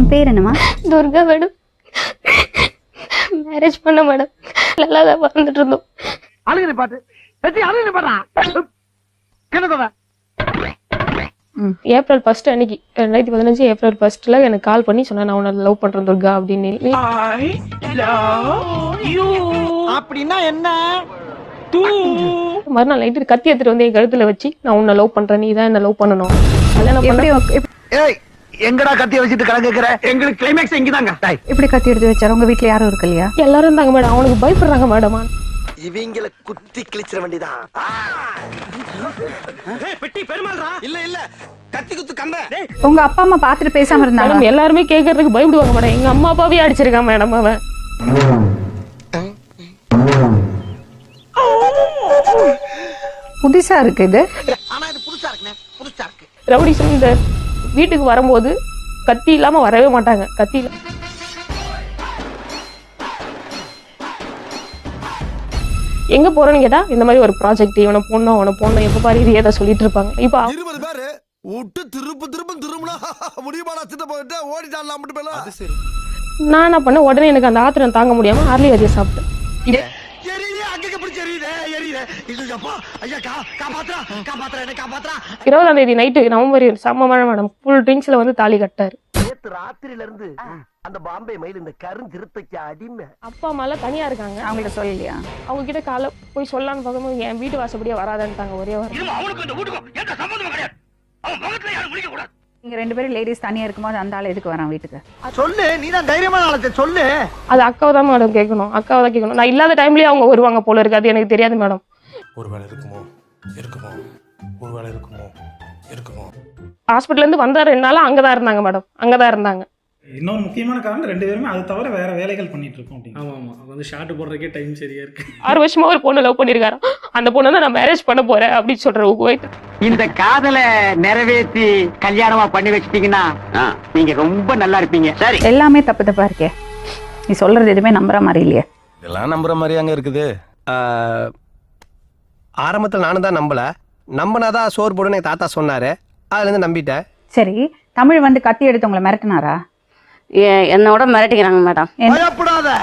உன் பேர் என்னம்மா? துர்கா மேடம். மேரேஜ் பண்ண மேடம். நல்லா தான் வாழ்ந்துட்டு இருந்தோம். அழுகுது பாட்டு அழுகுது பாட்டா என்ன ஏப்ரல் 1 அன்னைக்கு 2015 ஏப்ரல் 1 எனக்கு கால் பண்ணி சொன்னா நான் உன்னை லவ் பண்றேன் துர்கா அப்படின்னு. அப்படின்னா என்ன? மறுநாள் நைட்டு கத்தி எடுத்துட்டு வந்து என் கழுத்துல வச்சு நான் உன்னை லவ் பண்றேன், நீ தான் என்ன லவ் பண்ணணும். ஏய் எங்கடா கத்திய வச்சிட்டு கலங்குற? எங்களுக்கு கிளைமேக்ஸ் இங்கதாங்க. இப்படி கத்தி எடுத்து வச்சாரு? உங்க வீட்டுல யாரும் இருக்கு இல்லையா? எல்லாரும் இருந்தாங்க மேடம். அவனுக்கு பயப்படுறாங்க மேடம். இவங்கள குத்தி கிழிச்சிட வேண்டியதான். பெட்டி பெருமாள்ரா. இல்ல இல்ல கத்தி குத்து கம்ப. உங்க அப்பா அம்மா பாத்துட்டு பேசாம இருந்தாங்க? மேடம் எல்லாருமே கேக்குறதுக்கு பயப்படுவாங்க மேடம். எங்க அம்மா அப்பாவே அடிச்சிருக்கான் மேடம் அவன். புதுசா இருக்கு இது. ஆனா இது புதுசா இருக்குனே, புதுசா இருக்கு. ரவுடிசம் இந்த வீட்டுக்கு வரும்போது கத்தி இல்லாம வரவே மாட்டாங்க. கத்தி எங்க போறேன்னு கேட்டா இந்த மாதிரி ஒரு ப்ராஜெக்ட், இவனை போனோம் எப்ப பாரு இது ஏதோ சொல்லிட்டு இருப்பாங்க. இப்ப 20 பேரு விட்டு திரும்புனா முடியுமாடா சின்ன போயிட்டு ஓடிட்டாடலாம் மட்டும் பேல. அது சரி. நான் என்ன பண்ண உடனே எனக்கு அந்த ஆத்திரம் தாங்க முடியாம ஆர்லி விதைய சாப்பிட்டேன். அங்க பிடிச்சி எரியுதே. இல்லப்பா ஐயா காப்பாத்துறா என்ன காப்பாத்துறா. 20ஆம் தேதி நைட்டு நவம்பர் செம்ம மழை மேடம். ஃபுல் ட்ரிங்க்ஸ்ல வந்து தாலி கட்டாரு. நேத்து ராத்திரில இருந்து அந்த பாம்பே மயில் இந்த கருஞ்சிருத்தைக்கு அடிமை. அப்பா அம்மா எல்லாம் தனியா இருக்காங்க. அவங்கள்ட்ட சொல்லலையா? அவங்க கிட்ட காலை போய் சொல்லலான்னு பார்க்கும்போது என் வீட்டு வாசப்படியே வராதான்ட்டாங்க ஒரே வாரம். அவனுக்கு இந்த வீட்டுக்கும் எந்த சம்பந்தமும் கிடையாது. அவன் முகத்துல யாரும் முடிக்க கூடாது. நீங்க 2 பேரும் லேடிஸ் தனியா இருக்கும்போது அந்த ஆள் எதுக்கு வரான் வீட்டுக்கு? சொல்லு, நீதான் தைரியமான ஆளத்தை சொல்லு. அது அக்காவை தான் மேடம் கேட்கணும். நான் இல்லாத டைம்லயே அவங்க வருவாங்க போல இருக்கு. அது எனக்கு தெரியாது மேடம். ஒருவேளை இருக்குமோ ஒருவேளை இருக்குமோ. ஹாஸ்பிட்டல்ல இருந்து வந்தா 2 நாளா அங்கதான் இருந்தாங்க. இன்னொரு முக்கியமான காரணம் 2 பேருமே அது தவிர வேற வேலைகள் பண்ணிட்டு இருக்கோம் அப்படின்னு. ஆமா அது வந்து ஷார்ட் போடுறதுக்கே டைம் சரியா இருக்கு. 6 வருஷமா ஒரு பொண்ணு லவ் பண்ணிருக்காரு. அந்த பொண்ணு தான் நான் மேரேஜ் பண்ண போறேன் அப்படின்னு சொல்றேன். இந்த காதலை நிறைவேற்றி கல்யாணமா பண்ணி வச்சிட்டீங்கன்னா நீங்க ரொம்ப நல்லா இருப்பீங்க. சரி, எல்லாமே தப்பா இருக்கே. நீ சொல்றது எதுவுமே நம்புற மாதிரி இல்லையே. இதெல்லாம் நம்புற மாதிரி அங்க இருக்குது. ஆரம்பத்தில் நானும் தான் நம்பினாதான் சோறு போடுன்னு எங்க தாத்தா சொன்னாரு. அதுல இருந்து நம்பிட்டேன். சரி, தமிழ் வந்து கத்தி எடுத்து உங்களை மிரட்டினாரா? என்னோட மிரட்டிக்கிறாங்க மேடம். பயப்படாதா.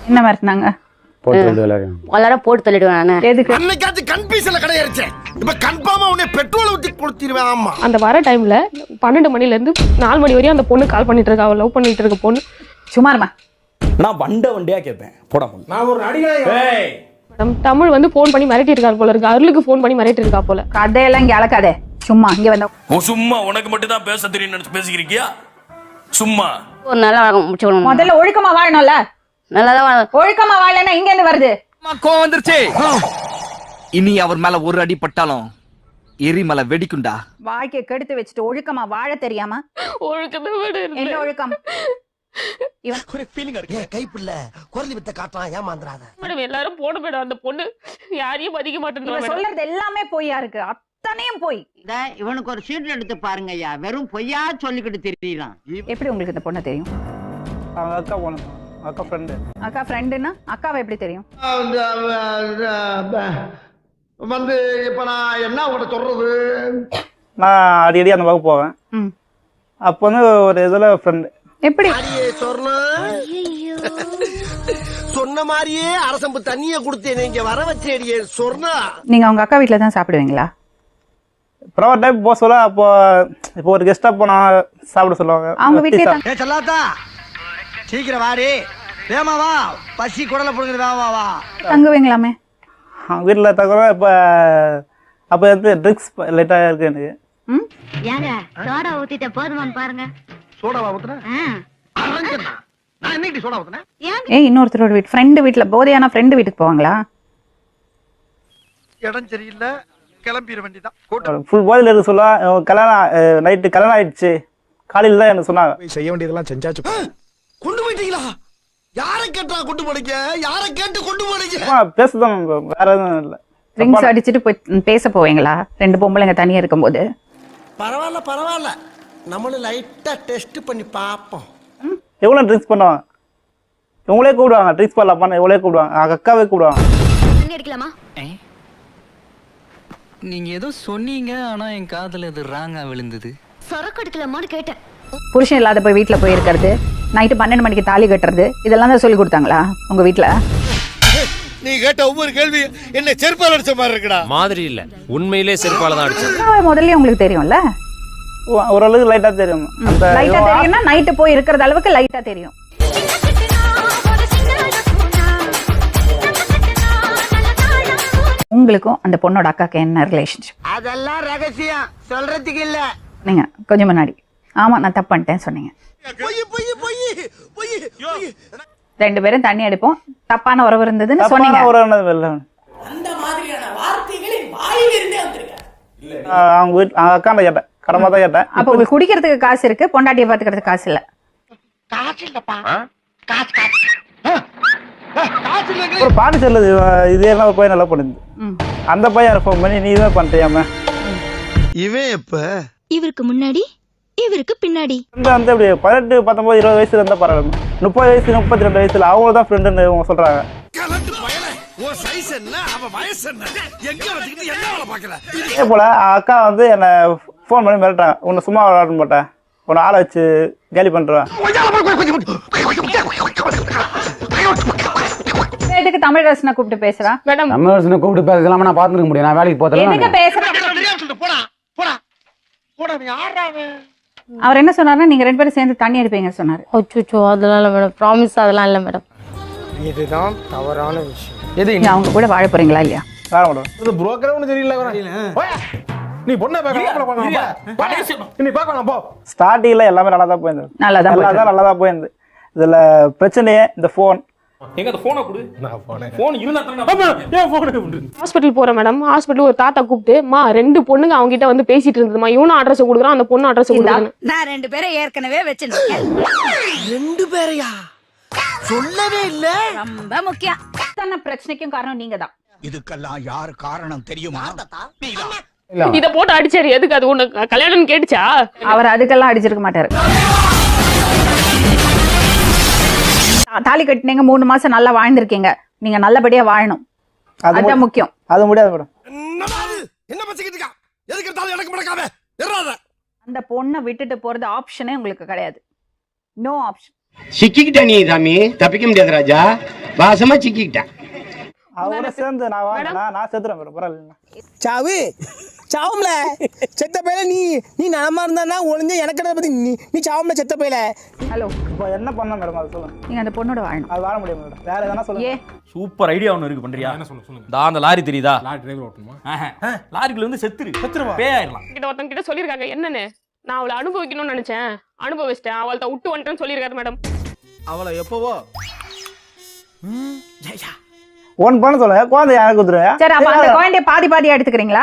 என்ன மிரட்டினாங்க? எல்லாரும் போட்டு தள்ளிடுவேன் நானு. எதுக்கு? அன்னைக்காச்சும் கன்ஃபியூஷன்ல கிடையாச்சு. இப்ப கன்ஃபார்மா உன்னை பெட்ரோல் ஊத்தி கொடுத்துருவேன். ஆமா, அந்த வர டைம்ல 12 மணில இருந்து 4 மணி வரையும் அந்த பொண்ணு கால் பண்ணிட்டு இருக்கா. அவ லவ் பண்ணிட்டு இருக்க பொண்ணு. சும்மாருமா. நான் வண்டியா கேட்பேன். போட நான் ஒரு நடிகை. மேடம் தமிழ் வந்து போன் பண்ணி மிரட்டி இருக்காரு போல இருக்கு. அருளுக்கு போன் பண்ணி மிரட்டி இருக்கா போல. கதையெல்லாம் இங்க அளக்காதே. சும்மா இங்க வந்தா சும்மா உனக்கு மட்டும் தான் பேச தெரியும் நினைச்சு பேசிக்கிறியா? சும்மா ஒரு நல்லா முடிச்சுக்கணும். முதல்ல ஒழுக்கமா வாழணும்ல. நல்லாதான் ஒழுக்கமா வாழலைன்னா இங்க இருந்து வருது. கோவம் வந்துருச்சு. இனி அவர் மேல ஒரு அடி பட்டாலும் எரிமலை வெடிக்குண்டா. வாழ்க்கையை கெடுத்து வச்சுட்டு ஒழுக்கமா வாழ தெரியாம ஒழுக்கத்தை விட என்ன ஒழுக்கம்? ஒரு ஃபீலிங் இருக்கு. கைப்புள்ள குரலி வித்த காட்டலாம், ஏமாந்துறாத. மேடம் எல்லாரும் போன மேடம். அந்த பொண்ணு யாரையும் மதிக்க மாட்டேன்னு சொல்றது எல்லாமே பொய்யா இருக்கு. அத்தனையும் போய். இவனுக்கு ஒரு சீட் எடுத்து பாருங்க ஐயா. வெறும் பொய்யா சொல்லிக்கிட்டு தெரியலாம். எப்படி உங்களுக்கு இந்த பொண்ணு தெரியும்? அக்கா ஃப்ரெண்டு. அக்கா ஃப்ரெண்டுன்னா அக்காவை எப்படி தெரியும்? வந்து இப்ப நான் என்ன உங்கள்கிட்ட சொல்றது? நான் அடிக்கடி அந்த வகுப்பு போவேன். அப்போ வந்து ஒரு இதுல ஃப்ரெண்டு. எப்படி? சொன்ன மாதிரியே அரசம்பு தண்ணிய கொடுத்தேன். நீங்க வர வச்சேடியே சொன்னா. நீங்க அவங்க அக்கா வீட்டுல தான் சாப்பிடுவீங்களா? அப்புறம் ஒரு டைம் போக சொல்ல. இப்போ ஒரு கெஸ்டா போனா சாப்பிட சொல்லுவாங்க. அவங்க வீட்டுல சொல்லாத்தா சீக்கிரம் வாடி, வேமா வா, பசி குடல புடுங்குது, வா. தங்குவீங்களாமே? வீட்டுல தகுற. அப்ப வந்து ட்ரிங்க்ஸ் லேட்டா இருக்கு எனக்கு. ஏங்க சோடா ஊத்திட்ட போதுமான்னு பாருங்க. சோடாவா ஊத்துறேன்? நான் என்னைக்கு சோடா ஊத்துறேன்? ஏய், இன்னொருத்தரோட வீட்டு ஃப்ரெண்டு வீட்டுல போதையான ஃப்ரெண்டு வீட்டுக்கு போவாங்களா? இடம் சரியில்லை, கிளம்பிட வேண்டியதான். ஃபுல் போதையில இருக்கு சொல்ல. கல்யாணம் நைட்டு கல்யாணம் ஆயிடுச்சு. காலையில தான் எனக்கு சொன்னாங்க. செய்ய வேண்டியதெல்லாம் செஞ்சாச்சு. கொண்டு போயிட்டீங்களா? யாரை கேட்டா கொண்டு போனீங்க? யாரை கேட்டு கொண்டு போனீங்க? பேசுதான், வேற எதுவும் இல்லை. ட்ரிங்க்ஸ் அடிச்சுட்டு போய் பேச போவீங்களா 2 பொம்பளைங்க தனியா இருக்கும்போது? பரவாயில்ல, நம்மளும் லைட்டா டெஸ்ட் பண்ணி பாப்போம். எவ்வளவு ட்ரிங்க்ஸ் பண்ணுவாங்க. இவங்களே கூப்பிடுவாங்க. ட்ரிங்க்ஸ் பண்ணலாம் இவங்களே கூப்பிடுவாங்க. அக்காவே கூப்பிடுவாங்க. அடிக்கலாமா? நீங்க ஏதோ சொன்னீங்க, ஆனா என் காதுல இது ராங்கா விழுந்தது. சரக்கு அடிக்கலாமான்னு கேட்டேன். புருஷன் இல்லாத போய் வீட்டுல போய் இருக்கிறது, நைட்டு 12 மணிக்கு தாலி கட்டுறது, இதெல்லாம் தான் சொல்லி கொடுத்தாங்களா உங்க வீட்டுல? நீ கேட்ட ஒவ்வொரு கேள்வி என்ன செருப்பால் அடிச்ச மாதிரி இருக்குடா. மாதிரி இல்ல, உண்மையிலே செருப்பால தான் அடிச்சேன். முதல்ல உங்களுக்கு தெரியும்ல? ஓரளவுக்கு லைட்டா தெரியும். அந்த லைட்டா தெரியும்னா நைட்டு போய் இருக்கிறது அளவுக்கு லைட்டா தெரியும். உங்களுக்கும் அந்த பொண்ணோட அக்காக்கு என்ன ரிலேஷன்ஷிப்? அதெல்லாம் ரகசியம், சொல்றதுக்கு இல்ல. நீங்க கொஞ்சம் முன்னாடி ஆமா நான் தப்பு பண்ணிட்டேன் சொன்னீங்க. ரெண்டு பேரும் தண்ணி அடிப்போம், தப்பான உறவு இருந்ததுன்னு சொன்னீங்க. அவங்க வீட்டு அக்காண்ட கேட்டேன், கடமா தான் கேட்டேன். அப்ப உங்களுக்கு குடிக்கிறதுக்கு காசு இருக்கு, பொண்டாட்டியை பாத்துக்கிறதுக்கு காசு இல்ல. காசு இல்லப்பா, காசு ஒரு பாட்டு சொல்லுது, இதே எல்லாம் போய் நல்லா பண்ணுது. அந்த பையன் ஃபோன் பண்ணி நீ தான் பண்ணிட்டியாம. இவன் எப்ப? இவருக்கு முன்னாடி இவருக்கு பின்னாடி. வந்து அப்படி 18, 19, 20 வயசுல இருந்தா பரவாயில்ல. 30 வயசு 32 வயசுல அவங்க தான் ஃப்ரெண்டுன்னு இவங்க சொல்றாங்க. இதே போல அக்கா வந்து என்ன ஃபோன் பண்ணி மிரட்டாங்க, உன்னை சும்மா விளையாட மாட்டேன், உன்னை ஆளை வச்சு கேலி பண்றேன். எதுக்கு தமிழரசனை கூப்பிட்டு பேசுறா? மேடம் தமிழரசனை கூப்பிட்டு பேசலாமா? நான் பாத்துக்க முடியும், நான் வேலைக்கு போறேன். எதுக்கு பேசுறா? போடா போடா போடா. யாராவே அவர் என்ன சொன்னாருன்னா நீங்க ரெண்டு பேரும் சேர்ந்து தண்ணி அடிப்பீங்க சொன்னாரு. அச்சோ அதெல்லாம் இல்ல மேடம், ப்ராமிஸ் அதெல்லாம் இல்ல மேடம். இதுதான் தவறான விஷயம். எது நீங்க அவங்க கூட வாழ போறீங்களா இல்லையா? வேற மாட்டோம். இது புரோக்கரே ஒண்ணு தெரியல. நீ பொண்ணை பார்க்கலாம், நீ பார்க்கலாம் போ. ஸ்டார்டிங்ல எல்லாமே நல்லா தான் போயிருந்தது, நல்லா தான் போயிருந்தது. இதுல பிரச்சனையே இந்த போன். எங்க அந்த போனை கொடு. நான் போன் இருந்தா தானே ஏன் போன் கொடு. ஹாஸ்பிட்டல் போறேன் மேடம், ஹாஸ்பிட்டல் ஒரு தாத்தா கூப்பிட்டு மா 2 பொண்ணுங்க அவங்க கிட்ட வந்து பேசிட்டு இருந்ததுமா, இவனும் அட்ரஸ் கொடுக்குறான், அந்த பொண்ணு அட்ரஸ் கொடுக்குறான். நான் 2 பேரை ஏற்கனவே வச்சிருக்கேன். 2 பேரையா? சொல்லவே இல்ல. ரொம்ப முக்கியம். பிரச்சனைக்கும் காரணம் நீங்க தான். இதுக்கெல்லாம் யார் காரணம் தெரியுமா? இத போட்டு அடிச்சாரு, எதுக்கு? அது உனக்கு கல்யாணம் கேட்டுச்சா? அவர் அதுக்கெல்லாம் அடிச்சிருக்க மாட்டாரு. தாலி கட்டினீங்க, 3 மாசம் நல்லா வாழ்ந்திருக்கீங்க, நீங்க நல்லபடியா வாழணும், அதுதான் முக்கியம். அது முடியாது மேடம். என்ன பச்சிக்கிட்டு இருக்கா? எதுக்கு எடுத்தாலும் எனக்கு மடக்காம எறாத. அந்த பொண்ணை விட்டுட்டு போறது ஆப்ஷனே உங்களுக்கு கிடையாது. No option. சிக்கிக்கிட்ட நீ சாமி, தப்பிக்க முடியாது ராஜா, வாசமா சிக்கிக்கிட்டேன். அவரோட சேர்ந்து நான் செத்துறேன் மேடம், பரவாயில்ல. சாவு சாவும்ல செத்த பையல. நீ நலமா இருந்தா ஒளிஞ்ச எனக்கு பத்தி நீ சாவும்ல செத்த பையல. ஹலோ, இப்போ என்ன பண்ண மேடம் அது சொல்லுங்க. நீங்க அந்த பொண்ணோட வாழணும். அது வாழ முடியும் மேடம், வேற எதனா சொல்லுங்க. சூப்பர் ஐடியா ஒன்னு இருக்கு, பண்றியா? என்ன சொல்லுங்க. அந்த லாரி தெரியுதா? Lorry driver ஓட்டணுமா? லாரிக்குள்ள வந்து செத்துருவா, பேயாயிரலாம். கிட்ட ஒருத்தங்க கிட்ட சொல்லிருக்காங்க என்னன்னு, நான் அவளை அனுபவிக்கணும்னு நினைச்சேன், அனுபவிச்சிட்டேன், அவள்கிட்ட விட்டு வந்துட்டேன்னு சொல்லிருக்காரு மேடம். அவளை எப்பவோ ஒன் பண்ண சொல்லுங்க, குழந்தை யாருக்கு கொடுத்துருங்க. சரி, அப்ப அந்த குழந்தைய பாதியா எடுத்துக்கிறீங்களா?